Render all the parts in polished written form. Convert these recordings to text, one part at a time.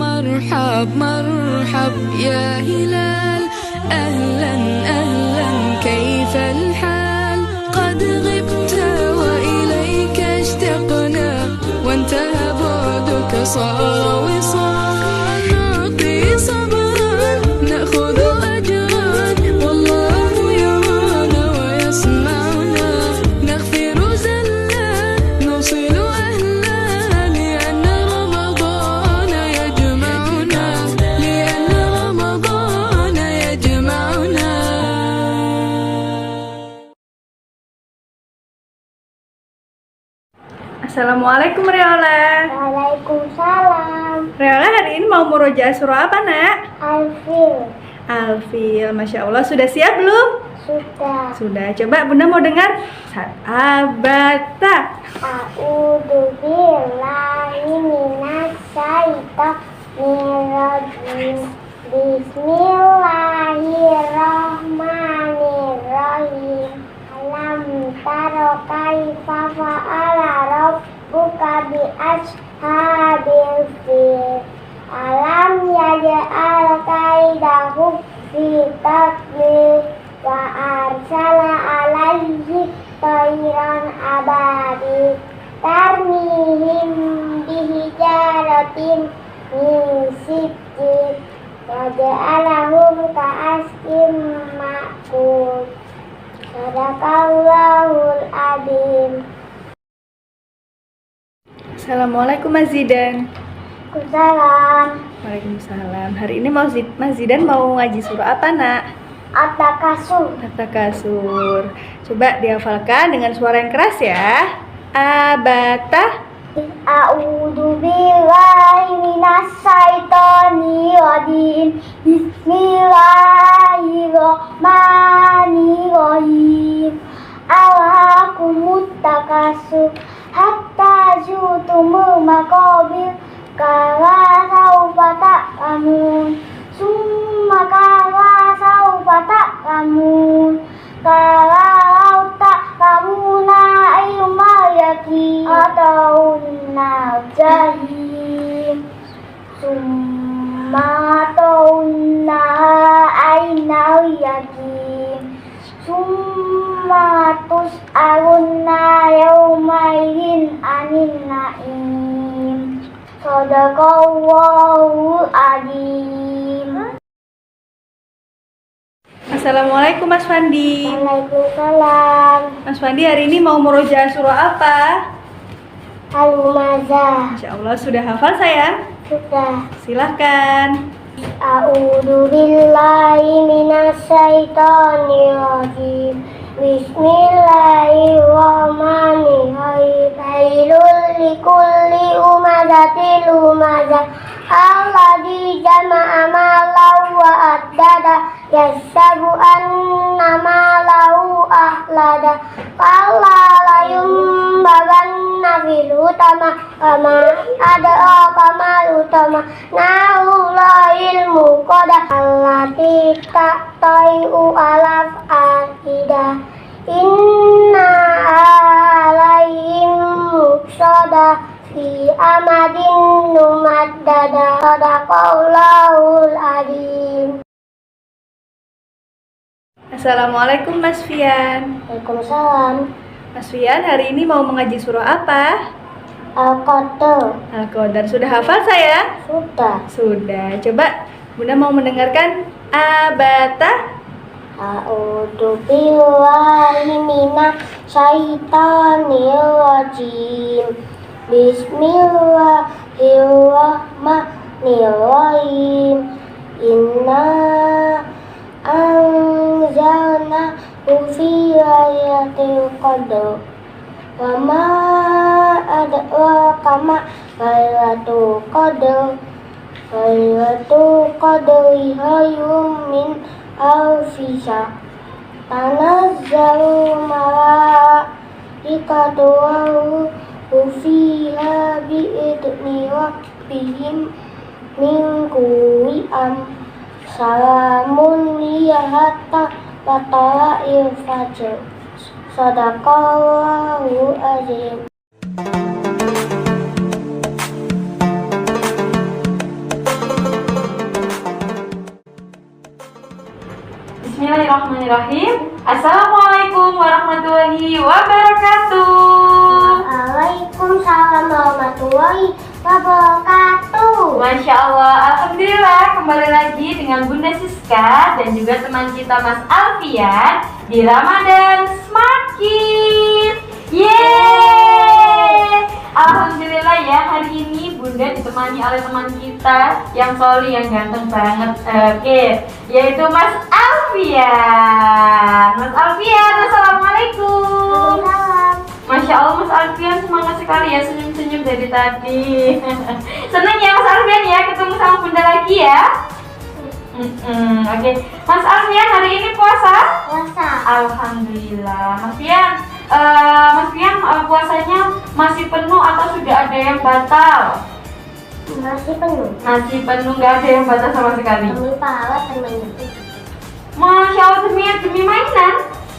مرحب مرحب يا هلال، أهلا أهلا كيف الحال؟ قد غبت وإليك اشتقنا، وانتهى بعدك صار وصال. نعطي صبرا نأخذ أجرا، والله يرانا ويسمعنا. نغفر زلا نوصل أهلا، لأن رمضان يجمعنا، لأن رمضان يجمعنا. Assalamualaikum Reola. Waalaikumsalam. Reola hari ini mau murojaah surah apa nak? Alfil. Alfil, Masya Allah. Sudah siap belum? Sudah. Sudah. Coba Bunda mau dengar. Abata. A'udzu billahi minas syaitonir rajim. Bismillahirrahmanirrahim. Alam taro kaifa fa'ala rabbuka bi ashabil fil. Alam yaj'al kaidahum fi tadlil, wa arsala alaihi tayran ababil tarmihim bihijaratin min sijil, wa ja'alahum ka'asfin ma'kul. Sadaqallahul adzim. Assalamualaikum Mas Zidan. Waalaikumsalam. Waalaikumsalam. Hari ini Mas Zidan mau ngaji surah apa nak? At-Takasur. At-Takasur. Coba dihafalkan dengan suara yang keras ya. Abata. A'udzu billahi minas syaitonir rajim. Bismillahirrahmanirrahim. Alhaakumut takasur hatta zurtumul maqabir, kala saufa ta'lamun, summa kala saufa ta'lamun, kala lau ta'lamuna ilmal yaqin atawunna jahim, summa atawunna ainal yaqin, summa tus'alunna yawmaidin anin na'im. Sadaqallahul adzim. Assalamualaikum Mas Fandi. Waalaikumsalam. Mas Fandi hari ini mau murojaah surah apa? Al-Humazah. Masya Allah, sudah hafal sayang? Sudah. Silahkan. A'udzu billahi minas syaitonir rajim. Bismillahirrahmanirrahim. Wailul likulli humazatil lumazah, alladzi jama'a malahu wa addada, yasabu anna malahu ahlada, kalla layumbaganna fil hutama, kama adraka mal hutama, narullahil muqaddah, allati taqta'u alaf aqidah, inna alaihim muqsadah fi amadin numaddada. Sadaqallahul adzim. Assalamualaikum Mas Fian. Waalaikumsalam. Mas Fian hari ini mau mengaji surah apa? Al-Qadr. Al-Qadar. Sudah hafal sayang? Sudah. Sudah. Coba Bunda mau mendengarkan abata. A'udzu billahi minasy syaithanir rajim. Bismillahirrahmanirrahim. Inna anzalna fi lailatul qadr. Wa ma adraka ma lailatul qadr. Lailatul qadri khairun min alfi syahr. Tanazzalu malaikatu wa fiha bi'idni rabbihim min kulli amr. Salamun hiya hatta matla'il fajr. Sadaqallahul adzim. Bismillahirrahmanirrahim. Assalamualaikum warahmatullahi wabarakatuh. Waalaikumsalam warahmatullahi wabarakatuh. Masya Allah, Alhamdulillah kembali lagi dengan Bunda Siska dan juga teman kita Mas Alfian di Ramadan Smart Kids. Yeay! Alhamdulillah ya, hari ini Bunda ditemani oleh teman kita yang soli, yang ganteng banget, yaitu Mas Alfian. Mas Alfian, Assalamualaikum. Masya Allah, Mas Alfian semangat sekali ya, senyum-senyum dari tadi. Senang ya Mas Alfian ya, ketemu sama Bunda lagi ya. Oke. Mas Alfian hari ini puasa? Puasa. Alhamdulillah. Mas Fian, puasanya masih penuh atau sudah ada yang batal? Masih penuh. Masih penuh, nggak ada yang batal sama sekali. Demi pahala dan mainan. Masya Allah, demi mainan.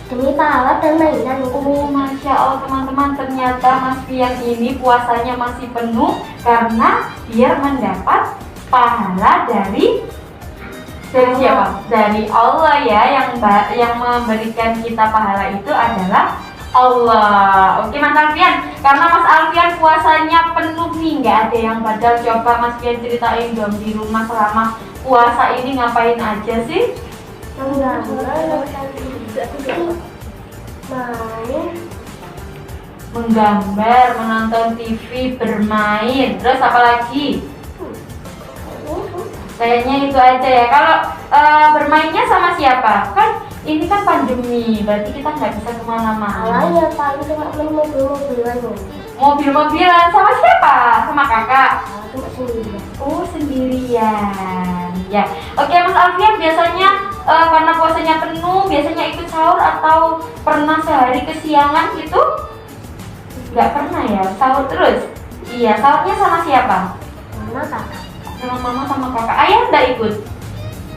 Demi pahala dan mainan. Oh, Masya Allah teman-teman, ternyata Mas Fian ini puasanya masih penuh karena biar mendapat pahala dari siapa? Dari Allah ya, yang memberikan kita pahala itu adalah Allah. Oke Mas Alfian, karena Mas Alfian puasanya penuh nih, nggak ada yang badal. Coba Mas Fian ceritain dong, di rumah selama puasa ini ngapain aja sih? Menggambar, menonton TV, bermain, terus apa lagi? Kayaknya itu aja ya. Kalau bermainnya sama siapa? Kan ini kan pandemi, berarti kita nggak bisa kemana-mana. Ya paling cuma main mobil-mobilan. Mobil-mobilan sama siapa? Sama kakak? Cuma sendirian. Oh, sendirian. Ya. Oke Mas Alfian, biasanya karena puasanya penuh, biasanya ikut sahur atau pernah sehari kesiangan gitu? Nggak pernah ya, sahur terus? Iya, sahurnya sama siapa? Mama kakak. Sama mama sama kakak. Ayah nggak ikut?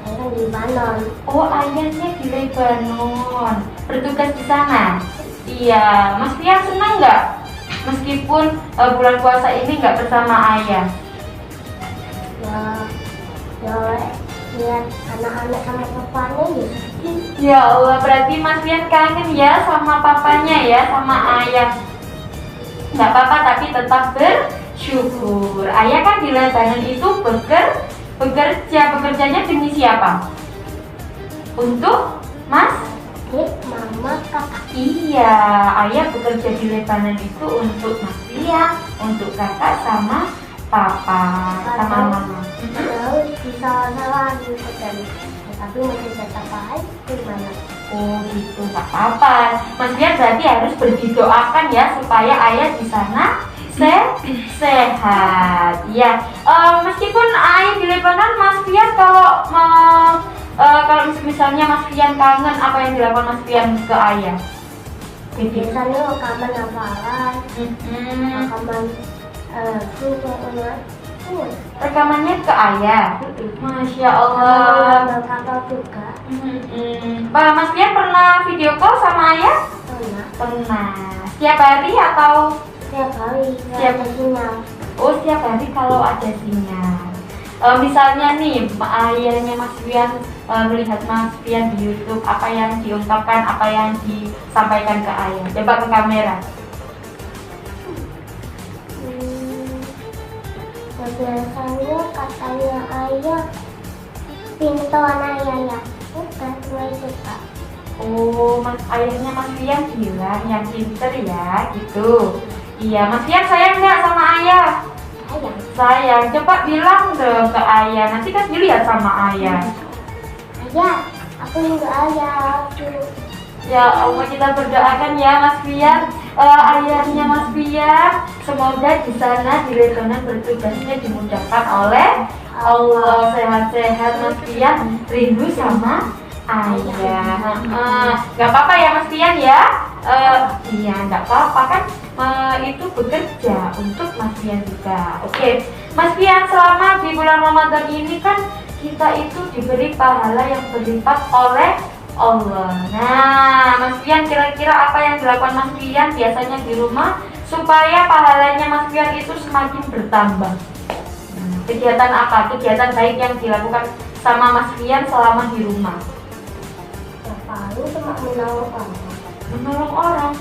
Ayah di Lebanon. Oh, ayahnya di Lebanon, bertugas di sana. Iya, Mas Fian senang nggak? Meskipun bulan puasa ini nggak bersama ayah. Ya, lihat anak-anak sama papanya ya. Ya Allah, berarti Mas Fian kangen ya sama papanya ya, sama ayah. Nggak apa-apa, tapi tetap bersyukur. Ayah kan di Lebanon itu bekerjanya demi siapa? Untuk Mas? Mama kakak. Iya, ayah bekerja di Lebanon itu untuk Mas Fian, untuk kakak sama papa, sama mama. Terus bisa salah gitu kan. Tapi masih tetap baik gimana? Oh gitu, nggak apa-apa. Mas Fian berarti harus berdoakan ya supaya ayah di sana sehat. Ya, meskipun ayah di Lebanon, Mas Fian kalau misalnya Mas Fian kangen, apa yang dilakukan Mas Fian ke ayah? Biasanya rekaman hafalan, rekaman Rekamannya ke ayah. Masya Allah. kakak juga. Pak Mas Fian pernah video call sama ayah? Pernah. Setiap hari atau? Setiap hari. Setiap sinyal. Oh, setiap hari kalau ada sinyal. Misalnya nih, ayahnya Mas Fian melihat Mas Fian di YouTube, apa yang diungkapkan, apa yang disampaikan ke ayah? Coba ke kamera. Biasanya katanya ayah pintar ayah ya. Bukan cuma itu Kak. Oh, ayahnya Mas Fian bilang yang pinter ya, gitu. Iya, Mas Fian sayang nggak sama ayah? Sayang. Coba bilang dong ke ayah, nanti kan dilihat sama ayah. Ayah, aku juga ayah. Ya Allah, kita berdoakan ya Mas Fian, ayahnya Mas Fian, semoga di sana di Lebanon bertugasnya dimudahkan oleh Allah, sehat-sehat Mas Fian, rindu sama ayah. Nggak apa-apa ya Mas Fian ya. Iya, nggak apa-apa kan, itu bekerja untuk Mas Fian juga. Oke, Mas Fian, selama di bulan Ramadan ini kan kita itu diberi pahala yang berlipat oleh Allah. Nah, Mas Fian, kira-kira apa yang dilakukan Mas Fian biasanya di rumah supaya pahalanya Mas Fian itu semakin bertambah? Kegiatan apa? Kegiatan baik yang dilakukan sama Mas Fian selama di rumah? Kami cuma menolong orang. Menolong orang.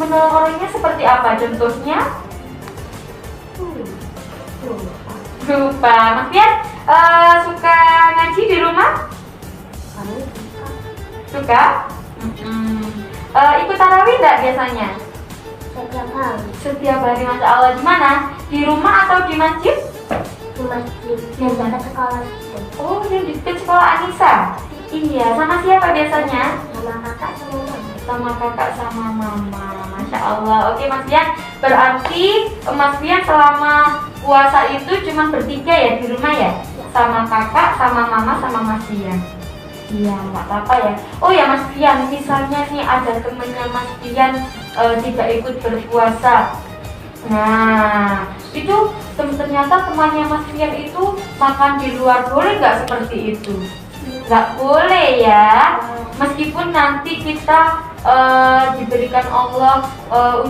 Menolong orangnya seperti apa contohnya? Lupa. Mas Fian suka ngaji di rumah? Kami suka Suka? Ikut tarawih nggak biasanya? setiap hari Setiap hari, Masya Allah. Di mana? Di rumah atau di masjid? di masjid dan dekat sekolah itu Oh, yang di dekat sekolah Anissa. Iya, sama siapa biasanya? sama kakak sama mama. Sama kakak sama mama. Masya Allah. Oke Mas Fian, berarti Mas Fian selama puasa itu cuma bertiga ya di rumah ya? Sama kakak, sama mama, sama Mas Fian. Iya, nggak apa-apa ya. Oh ya Mas Fian, misalnya nih ada temennya Mas Fian tidak ikut berpuasa. Nah, itu ternyata temannya Mas Fian itu makan di luar, boleh nggak seperti itu? Nggak boleh ya. Meskipun nanti kita diberikan Allah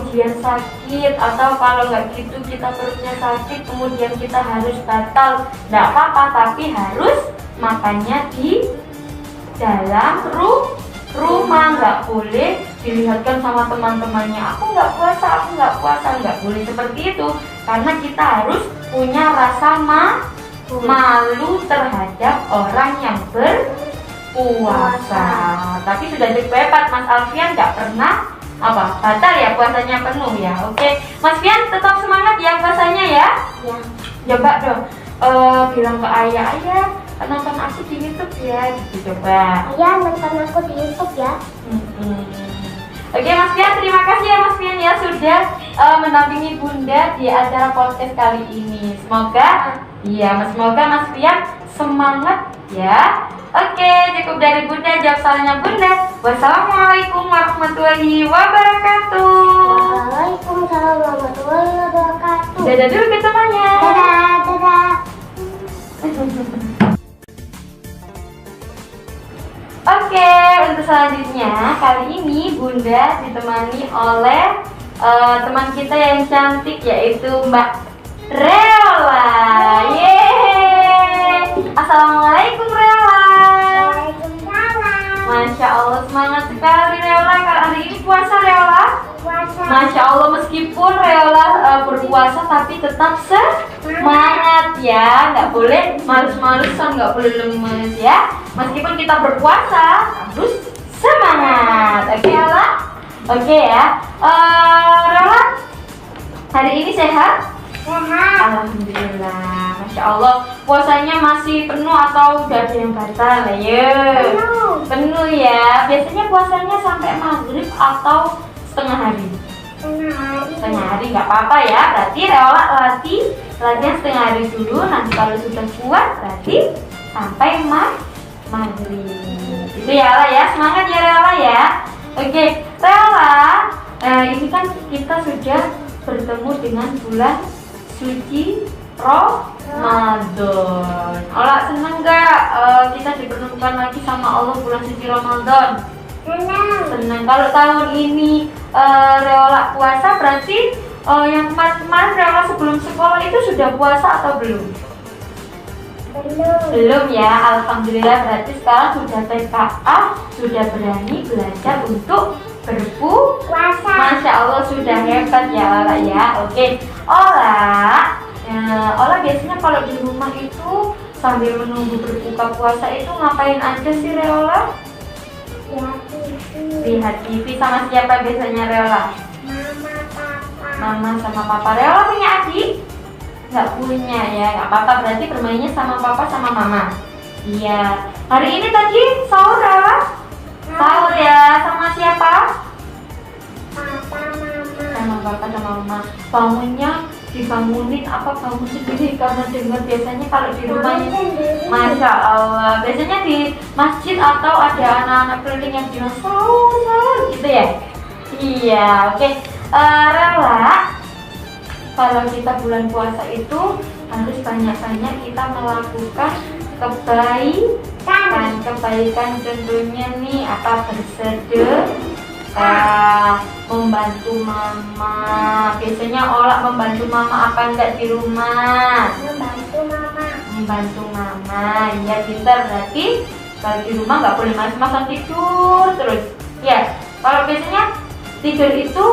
ujian sakit, atau kalau nggak gitu kita perutnya sakit kemudian kita harus batal, nggak apa-apa, tapi harus makannya di dalam rumah, nggak boleh dilihatkan sama teman-temannya, aku nggak puasa, nggak boleh seperti itu, karena kita harus punya rasa malu terhadap orang yang berpuasa. Tapi sudah dipepat Mas Alfian nggak pernah batal ya, puasanya penuh ya. Oke Mas Fian, tetap semangat ya puasanya ya. Coba dong bilang ke ayah nonton aku di YouTube ya, gitu coba. Ayah nonton aku di YouTube ya. Oke Mas Fian, terima kasih ya Mas Fian ya sudah mendampingi Bunda di acara podcast kali ini. Semoga Mas Fian semangat ya. Oke, cukup dari Bunda, jawab salahnya Bunda. Wassalamualaikum warahmatullahi wabarakatuh. Waalaikumsalam warahmatullahi wabarakatuh. Dadah dulu ke temannya. Dadah. Oke, untuk selanjutnya kali ini Bunda ditemani oleh teman kita yang cantik, yaitu Mbak Reola. Yeay. Assalamualaikum Reola. Waalaikumsalam. Masya Allah, semangat sekali Reola. Kalau hari ini puasa Reola? Puasa. Masya Allah, meskipun Reola berpuasa tapi tetap semangat ya. Nggak boleh malus-malusan, nggak boleh lemes ya. Meskipun kita berpuasa harus semangat. Oke Reola? Oke ya. Reola, hari ini sehat? Sehat. Alhamdulillah. Masya Allah, puasanya masih penuh atau udah ada yang batal? Ayo. Penuh ya. Biasanya puasanya sampai maghrib atau setengah hari? Setengah hari nggak apa-apa ya. Berarti Reola latihan setengah hari dulu. Nanti kalau sudah kuat berarti sampai maghrib. Itu ya Reola ya. Semangat ya Reola ya. Oke Reola, ini kan kita sudah bertemu dengan bulan suci Ramadan. Ola seneng gak kita dipertemukan lagi sama Allah bulan suci Ramadan? Seneng. Kalau tahun ini Reola puasa, berarti yang kemarin Reola sebelum sekolah itu sudah puasa atau belum? Belum ya. Alhamdulillah, berarti sekarang sudah TKA, sudah berani belajar untuk berpuasa. Masya Allah, sudah hebat ya Ola ya. Oke Ola biasanya kalau di rumah itu sambil menunggu berbuka puasa itu ngapain aja sih Reola? Lihat TV. Sama siapa biasanya Reola? Mama sama papa. Reola punya adik? Nggak punya ya, nggak apa-apa, berarti bermainnya sama papa sama mama. Iya. Hari ini tadi sahur Reola? Sahur ya, sama siapa? Sama papa sama mama. Bangunnya dibangunin apa bangun sendiri, karena dengar biasanya kalau di rumahnya, Masya Allah, biasanya di masjid atau ada anak-anak keliling yang bilang sahur gitu ya. Iya. Oke Reola, kalau kita bulan puasa itu harus banyak-banyak kita melakukan kebaikan, contohnya nih bersedekah, membantu mama. Biasanya Ola membantu mama apa enggak di rumah? Membantu mama. Ya pintar berarti. Kalau di rumah nggak boleh malas-malasan tidur terus. Ya, kalau biasanya tidur itu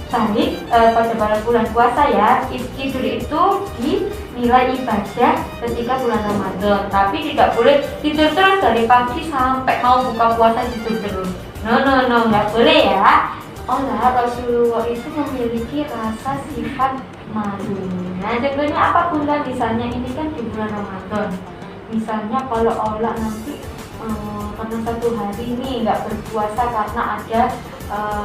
baik pada bulan puasa ya. Tidur itu dinilai ibadah ketika bulan Ramadan. Tapi tidak boleh tidur terus dari pagi sampai mau buka puasa tidur terus. No, nggak boleh ya. Rasulullah itu memiliki rasa sifat malu. Nah, contohnya apa Bunda? Misalnya ini kan di bulan Ramadan. Misalnya kalau Allah nanti karena satu hari ini nggak berpuasa karena ada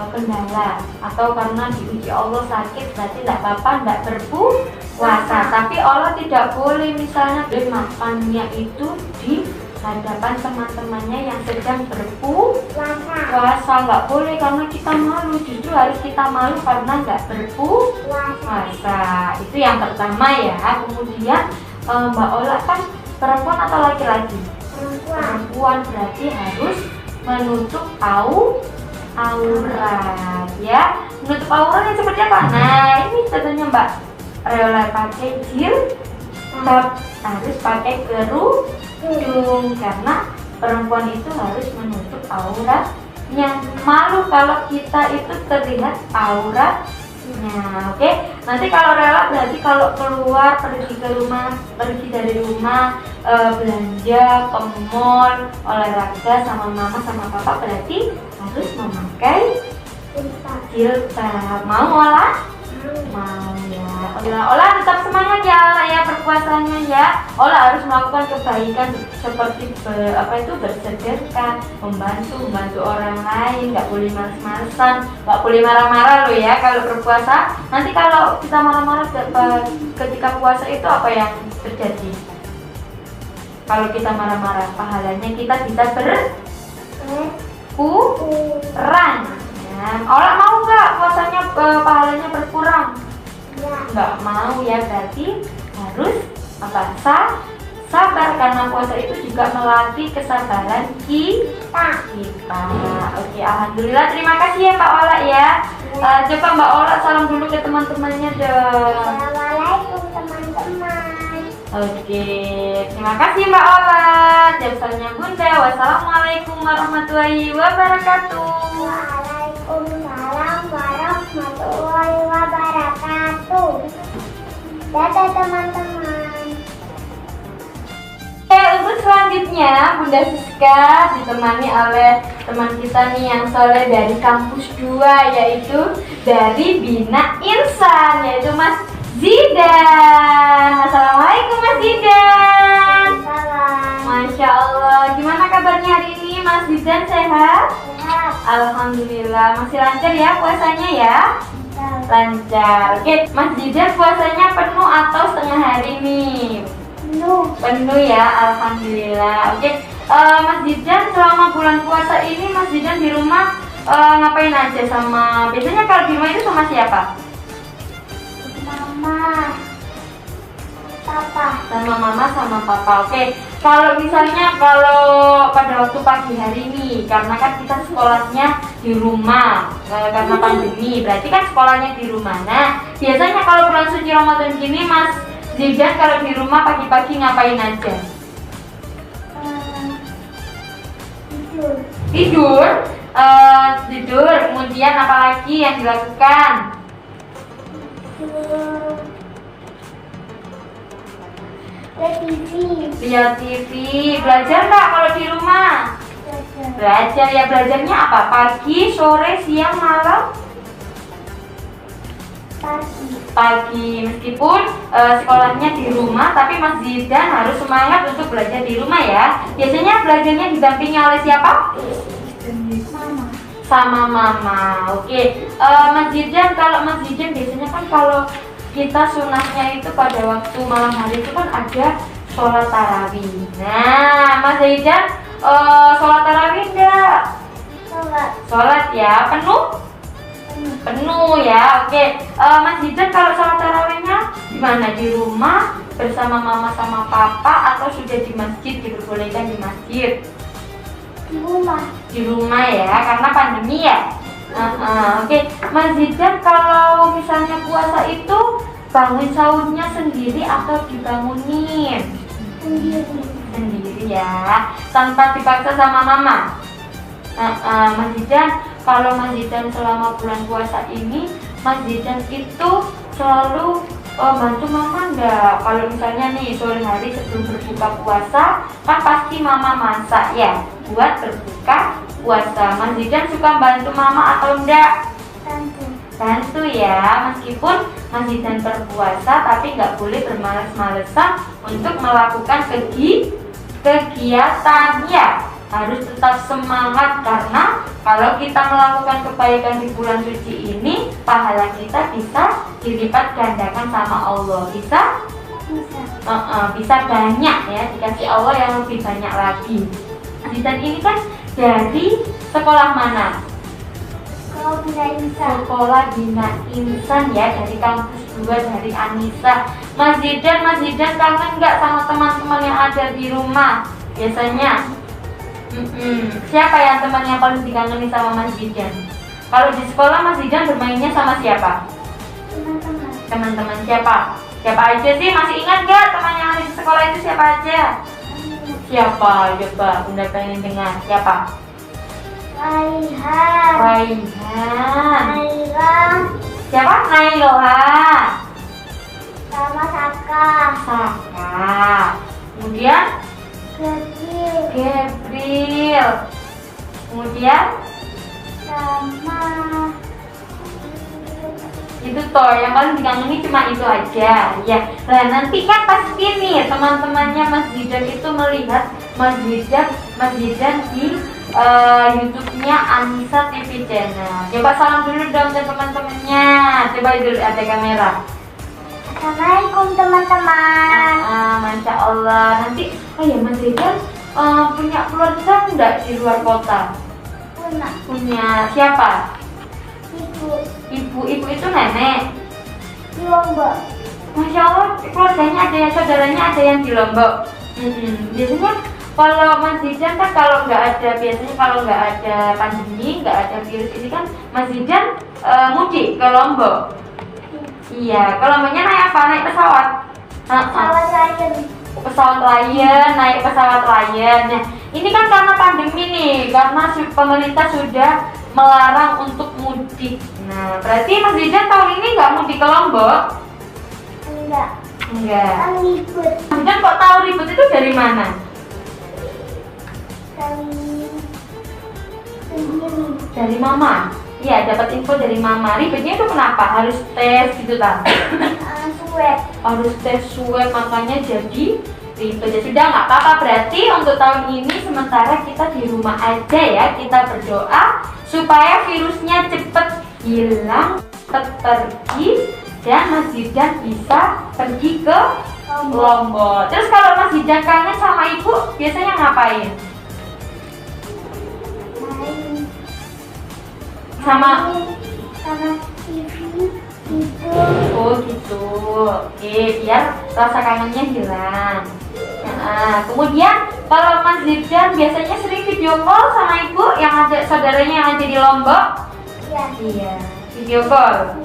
kendala atau karena diuji Allah sakit, berarti tidak apa-apa nggak berpuasa. Tapi Allah tidak boleh misalnya makannya itu di hadapan teman-temannya yang sedang berpuasa, nggak boleh karena kita malu. Justru harus kita malu karena nggak berpuasa. Itu yang pertama ya. Kemudian Mbak Ola kan perempuan atau laki-laki? Perempuan, berarti harus menutup aurat ya. Menutup aurat yang seperti apa? Nah, ini contohnya Mbak Reola pakai jilbab, harus pakai kerudung karena perempuan itu harus menutup auratnya. Malu kalau kita itu terlihat auratnya. Oke. Nanti kalau Reola berarti kalau keluar pergi dari rumah, belanja ke mall, olahraga sama mama sama papa, berarti harus memakai jilbab. Mau Ola? Mau ya. Ola tetap semangat ya Ola ya berpuasanya ya. Ola harus melakukan kebaikan seperti bersedekah, membantu orang lain, nggak boleh malas-malasan, nggak boleh marah-marah loh ya kalau berpuasa. Nanti kalau kita marah-marah ketika puasa itu apa yang terjadi? Kalau kita marah-marah, pahalanya kita bisa berkurang. Ola mau nggak puasanya pahalanya berkurang? Nggak mau ya, berarti harus sabar karena puasa itu juga melatih kesabaran kita. Oke, alhamdulillah, terima kasih ya Mbak Ola ya. Coba Mbak Ola salam dulu ke teman-temannya dong. Assalamualaikum teman-teman. Oke, terima kasih Mbak Ola. Jawabannya Bunda. Wassalamualaikum warahmatullahi wabarakatuh. Waalaikumsalam warahmatullahi wabarakatuh. Dadah teman-teman. Untuk selanjutnya Bunda Siska ditemani oleh teman kita nih yang soleh dari kampus 2, yaitu dari Bina Insan, yaitu Mas Zidan. Assalamualaikum Mas Zidan. Salam. Masya Allah, gimana kabarnya hari ini Mas Zidan, sehat? Sehat. Alhamdulillah, masih lancar ya puasanya ya? Lancar. Oke, Mas Zidan puasanya penuh atau setengah hari nih? Penuh ya, alhamdulillah. Oke, Mas Zidan selama bulan puasa ini Mas Zidan di rumah ngapain aja sama? Biasanya kalau di rumah itu sama siapa? Mama, papa. Sama mama sama papa. Oke, kalau misalnya pada waktu pagi hari ini, karena kan kita sekolahnya di rumah karena pandemi, berarti kan sekolahnya di rumah. Nah, biasanya kalau bulan suci Ramadan gini Mas Zidan kalau di rumah pagi-pagi ngapain aja? Tidur. Kemudian apa lagi yang dilakukan? Lihat TV. Belajar nggak kalau di rumah? Belajar ya. Belajarnya apa? Pagi, sore, siang, malam? Pagi. Meskipun sekolahnya di rumah, tapi Mas Zidan harus semangat untuk belajar di rumah ya. Biasanya belajarnya didampingi oleh siapa? Mama. Sama mama. Oke. Mas Zidan, kalau Mas Zidan biasanya kan kalau kita sunahnya itu pada waktu malam hari itu kan ada sholat tarawih. Nah, Mas Zidan sholat tarawih enggak? Sholat ya, penuh ya. Oke. Mas Zidan kalau sholat tarawihnya di mana? Di rumah bersama mama sama papa atau sudah di masjid, diperbolehkan di masjid? Di rumah ya, karena pandemi ya. Oke. Mas Zidan kalau misalnya puasa itu bangun sahurnya sendiri atau dibangunin? sendiri ya, tanpa dipaksa sama mama. Mas Zidan, kalau Mas Zidan selama bulan puasa ini, Mas Zidan itu selalu bantu mama enggak? Kalau misalnya nih sore hari sebelum berbuka puasa, kan pasti mama masak ya buat berbuka puasa. Mas Zidan suka bantu mama atau enggak? Bantu ya, meskipun Mas Zidan berpuasa tapi nggak boleh bermalas-malesan untuk melakukan kegiatan ya. Harus tetap semangat, karena kalau kita melakukan kebaikan di bulan suci ini, pahala kita bisa dilipat gandakan sama Allah. Bisa banyak ya, dikasih Allah yang lebih banyak lagi. Dan ini kan dari sekolah mana? Sekolah Bina Insan ya, dari kampus 2 dari Anissa. Mas Zidan kangen nggak sama teman-teman yang ada di rumah biasanya? Siapa yang teman yang paling dikangeni sama Mas Zidan? Kalau di sekolah Mas Zidan bermainnya sama siapa? Teman-teman siapa? Siapa aja sih? Masih ingat nggak teman yang ada di sekolah itu siapa aja? Siapa? Coba Bunda pengen dengar. Siapa? Raihan. Siapa? Naila. Sama Saka. Kemudian Gabriel. Kemudian Sama itu toh yang paling dikangeni cuma itu aja ya. Nah nanti kan pasti nih teman-temannya Mas Zidan itu melihat Mas Zidan di YouTube-nya Anissa TV Channel. Coba salam dulu dong ke teman-temannya. Coba dulu ada kamera. Assalamualaikum teman-teman. Masya Allah. Nanti ya Mas Zidan punya keluarga enggak di luar kota? Punya siapa? Ibu itu nenek Di Lombok. Masya Allah, keluarganya ada yang saudaranya ada yang di Lombok. Biasanya kalau Mas Zidan kan kalau biasanya kalau nggak ada pandemi, nggak ada virus ini kan Mas Zidan mudik ke Lombok. Iya, kalau Lomboknya naik apa? Naik pesawat? Pesawat Lion, naik pesawat Lion. Nah, ini kan karena pandemi nih, karena pemerintah sudah melarang untuk mudik. Nah, berarti Mas Zidan tahun ini nggak mudik ke Lombok? Enggak. Enggak. Ribut. Mas Zidan kok tahu ribut itu dari mana? Dari mama. Iya, dapat info dari mama. Ribetnya itu kenapa? Harus tes gitu kan? Harus tes swab, makanya jadi ribet. Ya sudah, nggak apa-apa. Berarti untuk tahun ini sementara kita di rumah aja ya. Kita berdoa supaya virusnya cepet hilang, cepet pergi, dan Mas Zidan bisa pergi ke Lombok. Terus kalau Mas Zidan kangen sama ibu, biasanya ngapain? Sama TV gitu. Oh gitu. Oke, biar rasa kangennya hilang. Nah, kemudian kalau Mas Zidan biasanya sering video call sama ibu yang ada saudaranya yang ada di Lombok? Iya, video call.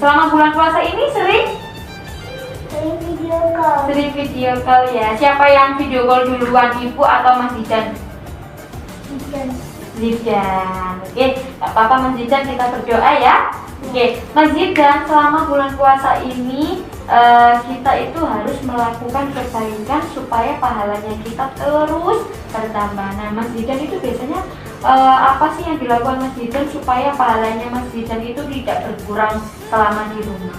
Selama bulan puasa ini sering video call ya. Siapa yang video call duluan, ibu atau Mas Zidan? Zidan. Oke, gak apa-apa Mas Zidan, kita berdoa ya. Oke, Mas Zidan, selama bulan puasa ini kita itu harus melakukan kebaikan supaya pahalanya kita terus bertambah. Nah, Mas Zidan itu biasanya apa sih yang dilakukan Mas Zidan supaya pahalanya Mas Zidan itu tidak berkurang selama di rumah?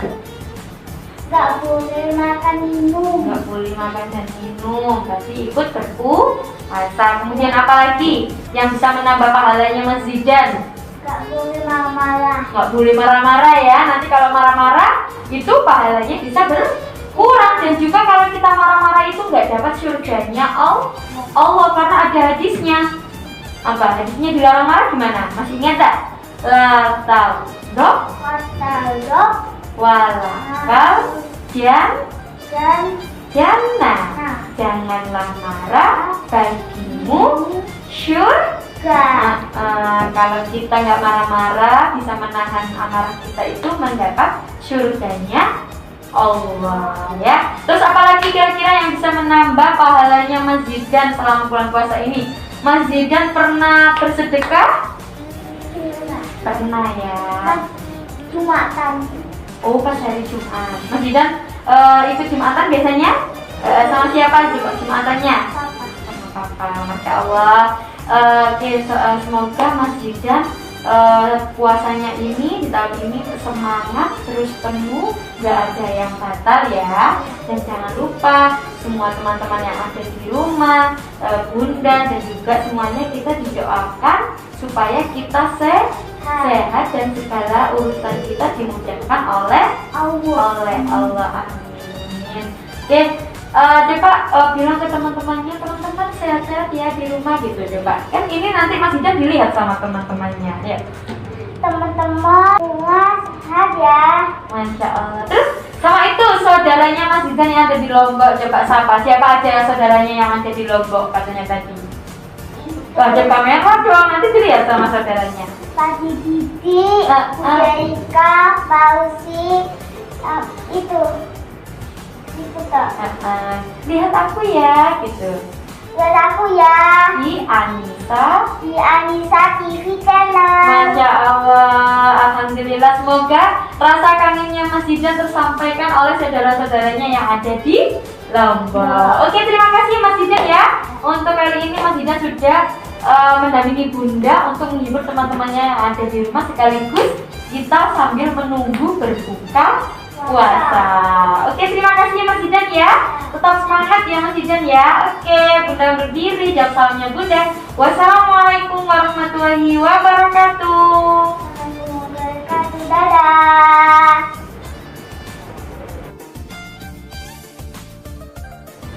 Gak boleh makan minum. Gak boleh makan dan minum, berarti ikut berpuasa. Kemudian apa lagi yang bisa menambah pahalanya Mas Zidan? Gak boleh marah-marah. Gak boleh marah-marah ya. Nanti kalau marah-marah itu pahalanya bisa berkurang. Dan juga kalau kita marah-marah itu nggak dapat surganya Allah, karena ada hadisnya. Apa hadisnya? Dilarang marah gimana? Masih ingat tak? La taghdab walakal jannah. Janganlah marah, bagimu surga. Kalau kita nggak marah-marah, bisa menahan amarah kita itu mendapat surganya Allah ya. Terus apalagi kira-kira yang bisa menambah pahalanya Mas Zidan selama bulan puasa ini? Mas Zidan pernah bersedekah? Pernah ya. Jumatan. Oh, pas hari Jumat. Mas Zidan ikut Jumatan biasanya sama siapa Jumatannya? Sama Papa. Masya Allah. Oke, semoga Mas Zidan puasanya ini di tahun ini semangat terus penuh, gak ada yang batal ya. Dan jangan lupa semua teman-teman yang ada di rumah, bunda dan juga semuanya kita didoakan supaya kita sehat dan segala urusan kita dimudahkan oleh Allah. Amin. Oke, coba bilang ke teman-temannya, teman-teman sehat-sehat ya di rumah gitu coba. Kan ini nanti Mas Zidan dilihat sama teman-temannya ya. Teman-teman semua sehat ya. Masya Allah. Terus sama itu saudaranya Mas Zidan yang ada di Lombok, coba siapa aja saudaranya yang ada di Lombok katanya tadi. Ada kamera dong, nanti dilihat sama saudaranya. Pak Didi, Erika, Fauzi, itu toh. Lihat aku ya gitu. Lihat aku ya. Di Anissa TV channel. Masya Allah, alhamdulillah. Semoga rasa kangennya Mas Zidan tersampaikan oleh saudara-saudaranya yang ada di Lombok. Oke, terima kasih Mas Zidan ya. Untuk kali ini Mas Zidan sudah mendampingi Bunda untuk menghibur teman-temannya yang ada di rumah, sekaligus kita sambil menunggu berbuka puasa. Oke, terima kasih Mas Zidan ya. Tetap semangat ya Mas Zidan ya. Oke, Bunda berdiri, jawab salamnya Bunda. Wassalamualaikum warahmatullahi wabarakatuh. Dadah.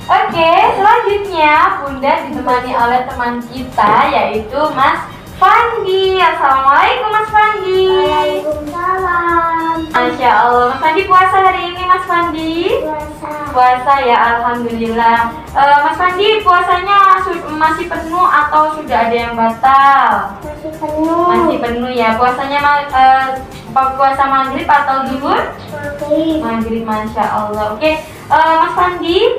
Oke, selanjutnya Bunda ditemani oleh teman kita yaitu Mas Fandi. Assalamualaikum Mas Fandi. Waalaikumsalam. Masya Allah, Mas Fandi puasa hari ini Mas Fandi? Puasa ya, alhamdulillah. Mas Fandi puasanya masih penuh atau sudah ada yang batal? Masih penuh. Masih penuh ya. Puasanya puasa maghrib atau zuhur? Maghrib, Masya Allah. Oke, Mas Fandi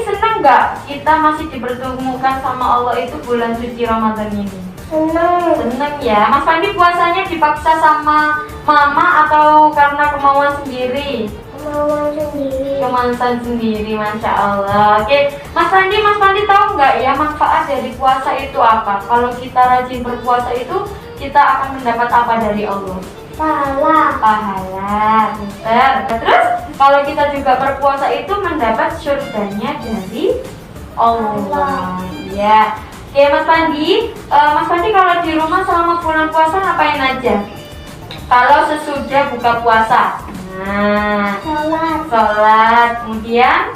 senang nggak kita masih dipertemukan sama Allah itu bulan suci Ramadan ini? Seneng ya. Mas Fandi puasanya dipaksa sama mama atau karena kemauan sendiri? Kemauan sendiri, Masya Allah. Oke, Mas Fandi tahu nggak ya manfaat dari puasa itu apa? Kalau kita rajin berpuasa itu kita akan mendapat apa dari Allah? Pahala. Terus kalau kita juga berpuasa itu mendapat surganya dari Allah. Ya. Oke, Mas Fandi kalau di rumah selama bulan puasa ngapain aja? Kalau sesudah buka puasa, sholat, kemudian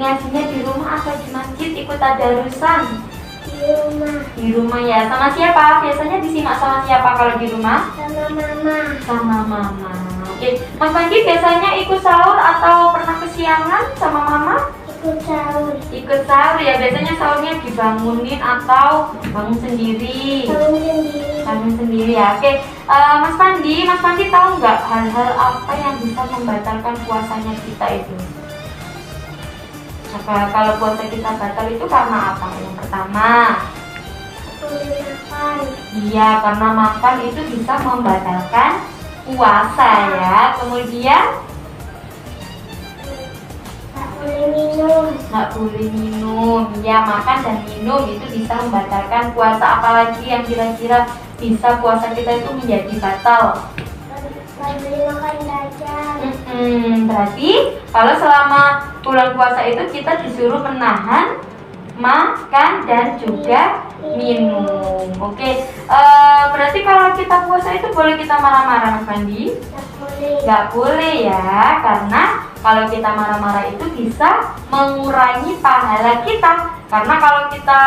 ngajinya di rumah atau di masjid, ikut tadarusan? Di rumah ya. Sama siapa? Biasanya disimak sama siapa kalau di rumah? Sama mama. Oke, Mas Fandi biasanya ikut sahur atau pernah kesiangan sama mama? Ikut sahur ya. Biasanya sahurnya dibangunin atau bangun sendiri? Bangun sendiri ya. Oke, Mas Fandi tahu nggak hal-hal apa yang bisa membatalkan puasanya kita itu? Kalau puasa kita batal itu karena apa? Yang pertama, iya, karena makan itu bisa membatalkan puasa ya. Kemudian nggak boleh minum. Ya, makan dan minum itu bisa membatalkan puasa. Apalagi yang kira-kira bisa puasa kita itu menjadi batal? Berarti kalau selama bulan puasa itu kita disuruh menahan makan dan juga minum. Oke, berarti kalau kita puasa itu boleh kita marah-marah, Mas Fandi? Nggak boleh ya, karena kalau kita marah-marah itu bisa mengurangi pahala kita. Karena kalau kita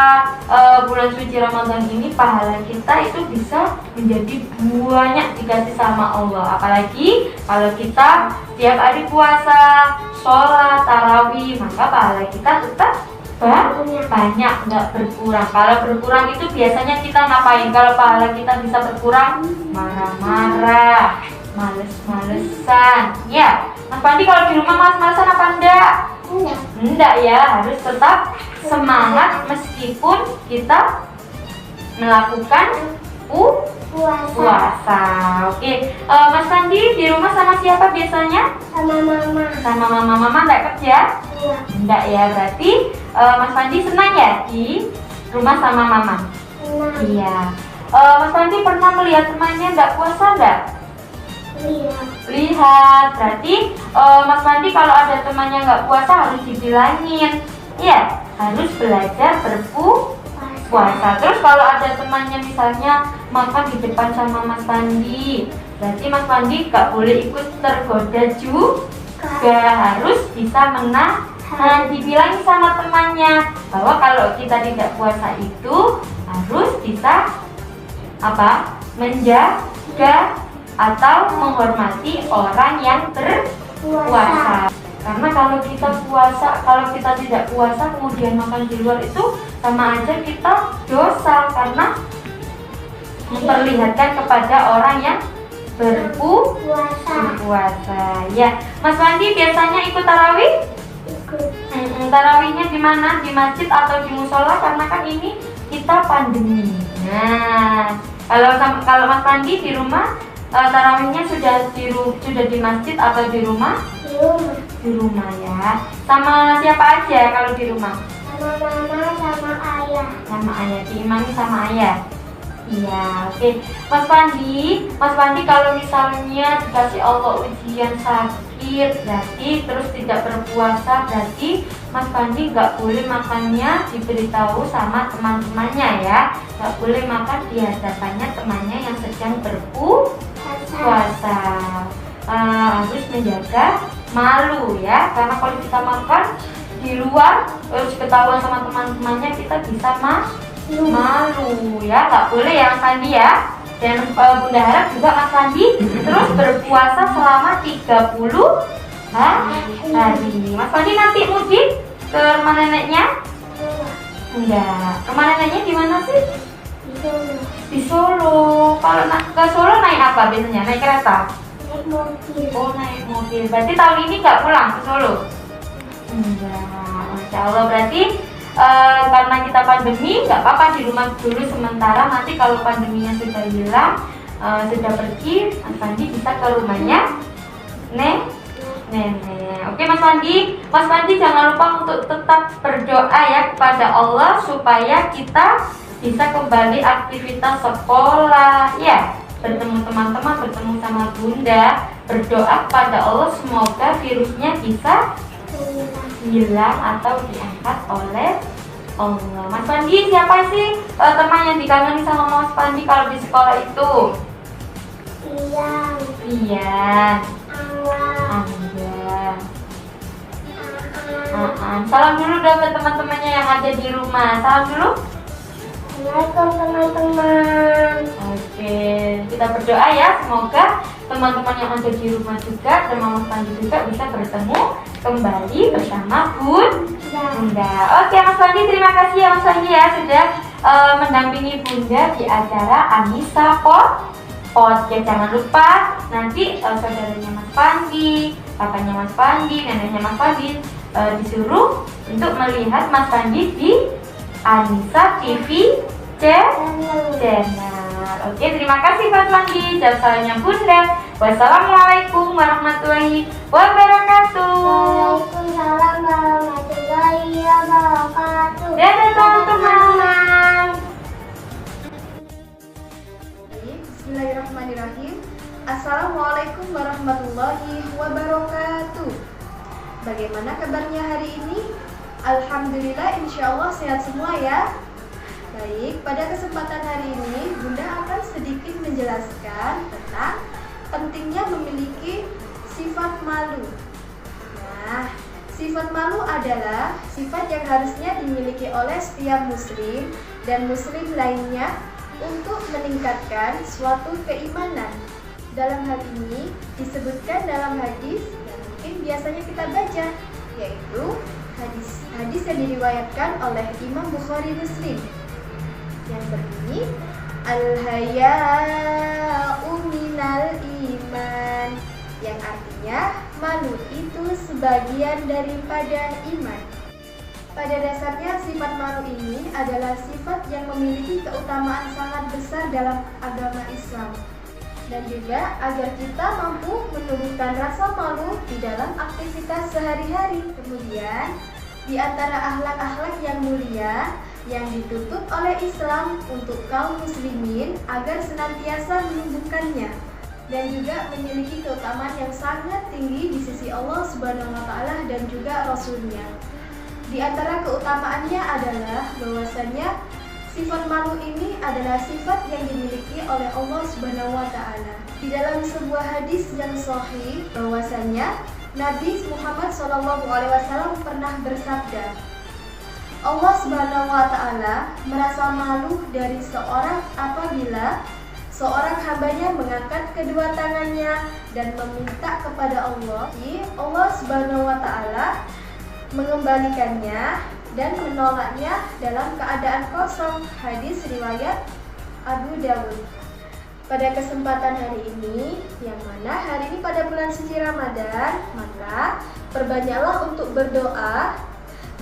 bulan suci Ramadan ini pahala kita itu bisa menjadi banyak dikasih sama Allah. Apalagi kalau kita setiap hari puasa, sholat, tarawih, maka pahala kita tetap banyak, nggak berkurang. Kalau berkurang itu biasanya kita ngapain? Kalau pahala kita bisa berkurang, marah-marah, males-malesan. Ya, Mas Pandi kalau di rumah males-malesan apa enggak? Enggak ya, harus tetap semangat meskipun kita melakukan puasa. Oke, Mas Pandi di rumah sama siapa biasanya? Sama mama. Sama mama enggak kerja? Iya. Enggak ya, berarti Mas Pandi senang ya di rumah sama mama? Senang. Iya. Mas Pandi pernah melihat temannya enggak puasa enggak? Lihat. Lihat, berarti Mas Pandi kalau ada temannya nggak puasa harus dibilangin. Iya, harus belajar berpuasa. Terus kalau ada temannya misalnya makan di depan sama Mas Pandi, berarti Mas Pandi nggak boleh ikut tergoda juga, harus bisa menahan. Dibilangin sama temannya bahwa kalau kita tidak puasa itu harus bisa menjaga atau menghormati orang yang berpuasa. Karena kalau kita puasa, kalau kita tidak puasa kemudian makan di luar itu sama aja kita dosa, karena memperlihatkan kepada orang yang berpuasa. Ya, Mas Pandi biasanya ikut tarawih? Ikut. Tarawihnya di mana? Di masjid atau di musola? Karena kan ini kita pandemi. Nah, kalau Mas Pandi di rumah, tarawihnya sudah di masjid atau di rumah? Di rumah ya. Sama siapa aja kalau di rumah? Sama mama, sama ayah. Sama ayah, diimami sama ayah. Iya, oke. Mas Pandi kalau misalnya dikasih Allah ujian sakit, berarti terus tidak berpuasa, berarti Mas Pandi nggak boleh makannya diberitahu sama teman-temannya ya. Nggak boleh makan di hadapannya temannya yang sedang berpuasa. Harus menjaga malu ya, karena kalau kita makan di luar terus ketahuan sama teman-temannya, kita bisa malu ya, nggak boleh ya Mas Pandi ya. Dan Bunda harap juga Mas Pandi terus berpuasa selama 30 hari. Mas Pandi nanti mudik ke rumah neneknya? Enggak. Rumah neneknya di mana sih? Di Solo. Kalau ke Solo naik apa biasanya? Naik kereta? Naik mobil. Oh, naik mobil. Berarti tahun ini nggak pulang ke Solo? Enggak. Masya Allah, berarti karena kita pandemi nggak apa-apa di rumah dulu sementara. Nanti kalau pandeminya sudah hilang, sudah pergi, Mas Pandi bisa ke rumahnya nenek. Oke Mas Pandi jangan lupa untuk tetap berdoa ya kepada Allah supaya kita bisa kembali aktivitas sekolah ya, bertemu teman-teman, bertemu sama Bunda. Berdoa kepada Allah semoga virusnya bisa hilang atau diangkat oleh Allah. Mas Pandi, siapa sih teman yang dikangenin sama Mas Pandi kalau di sekolah itu? Ian, Angga. Salam dulu dong ke teman-temannya yang ada di rumah. Salam dulu. Assalamualaikum teman-teman. Oke, kita berdoa ya semoga teman-teman yang ada di rumah juga dan Mas Pandi juga bisa bertemu kembali bersama Bunda. Oke Mas Pandi, terima kasih ya Mas Pandi ya sudah mendampingi Bunda di acara Anissa Podcast. Jangan lupa nanti saudaranya Mas Pandi, kakaknya Mas Pandi, neneknya Mas Pandi disuruh untuk melihat Mas Pandi di Anissa TV Channel. Oke, terima kasih Mas Pandi. Jawab salamnya Bunda. Wassalamualaikum warahmatullahi wabarakatuh. Waalaikumsalam warahmatullahi wabarakatuh. Dadah teman-teman. Bismillahirrahmanirrahim. Assalamualaikum warahmatullahi wabarakatuh. Bagaimana kabarnya hari ini? Alhamdulillah, insya Allah sehat semua ya. Baik, pada kesempatan hari ini Bunda akan sedikit menjelaskan tentang pentingnya memiliki sifat malu. Nah, sifat malu adalah sifat yang harusnya dimiliki oleh setiap muslim dan muslim lainnya untuk meningkatkan suatu keimanan. Dalam hal ini disebutkan dalam hadis yang mungkin biasanya kita baca, yaitu Hadis yang diriwayatkan oleh Imam Bukhari Muslim yang berbunyi, Al-haya'u minal iman, yang artinya malu itu sebagian daripada iman. Pada dasarnya sifat malu ini adalah sifat yang memiliki keutamaan sangat besar dalam agama Islam. Dan juga agar kita mampu menumbuhkan rasa malu di dalam aktivitas sehari-hari. Kemudian, di antara akhlak-akhlak yang mulia yang dituntut oleh Islam untuk kaum muslimin agar senantiasa menumbuhkannya dan juga memiliki keutamaan yang sangat tinggi di sisi Allah Subhanahu wa taala dan juga Rasul-Nya. Di antara keutamaannya adalah bahwasanya sifat malu ini adalah sifat yang dimiliki oleh Allah Subhanahu wa taala. Di dalam sebuah hadis yang sahih bahwasanya Nabi Muhammad SAW pernah bersabda, Allah Subhanahu wa taala merasa malu dari seorang apabila seorang hambanya mengangkat kedua tangannya dan meminta kepada Allah. Allah Subhanahu wa taala mengembalikannya dan menolaknya dalam keadaan kosong. Hadis riwayat Abu Dawud. Pada kesempatan hari ini, yang mana hari ini pada bulan suci Ramadan, maka perbanyaklah untuk berdoa,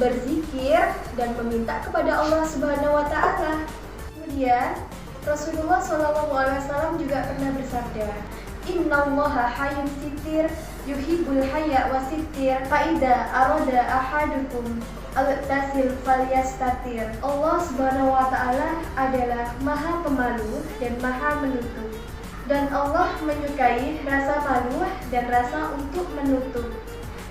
berzikir, dan meminta kepada Allah Subhanahu wa taala. Kemudian Rasulullah SAW juga pernah bersabda, Innallaha hayyun sitir yuhibbul hayya wa sitir faida arada ahadukum al-tasil falyastatir. Allah Subhanahu wa taala adalah Maha Pemalu dan Maha Menutup. Dan Allah menyukai rasa malu dan rasa untuk menutup.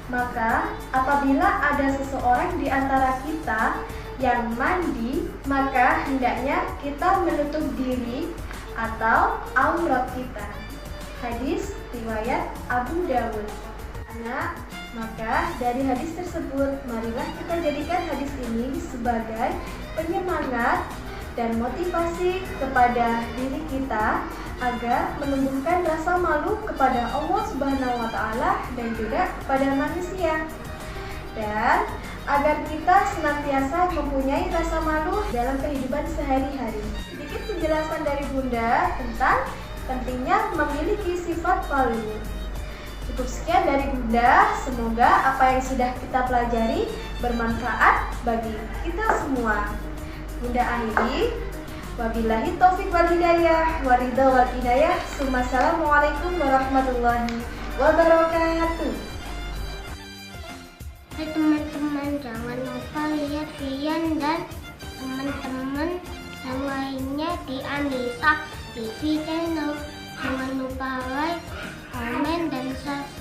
Maka apabila ada seseorang di antara kita yang mandi, maka hendaknya kita menutup diri atau aurat kita. Hadis riwayat Abu Dawud. Maka dari hadis tersebut, marilah kita jadikan hadis ini sebagai penyemangat dan motivasi kepada diri kita agar menumbuhkan rasa malu kepada Allah Subhanahu wa taala dan juga kepada manusia. Dan agar kita senantiasa mempunyai rasa malu dalam kehidupan sehari-hari. Sedikit penjelasan dari Bunda tentang pentingnya memiliki sifat malu. Cukup sekian dari Bunda, semoga apa yang sudah kita pelajari bermanfaat bagi kita semua. Bunda akhiri, wabillahi taufiq wal hidayah, waridha wal hidayah. Assalamualaikum warahmatullahi wabarakatuh. Hai teman-teman, jangan lupa lihat Vian dan teman-teman yang lainnya di Anissa TV channel. Jangan lupa like, komen, dan subscribe.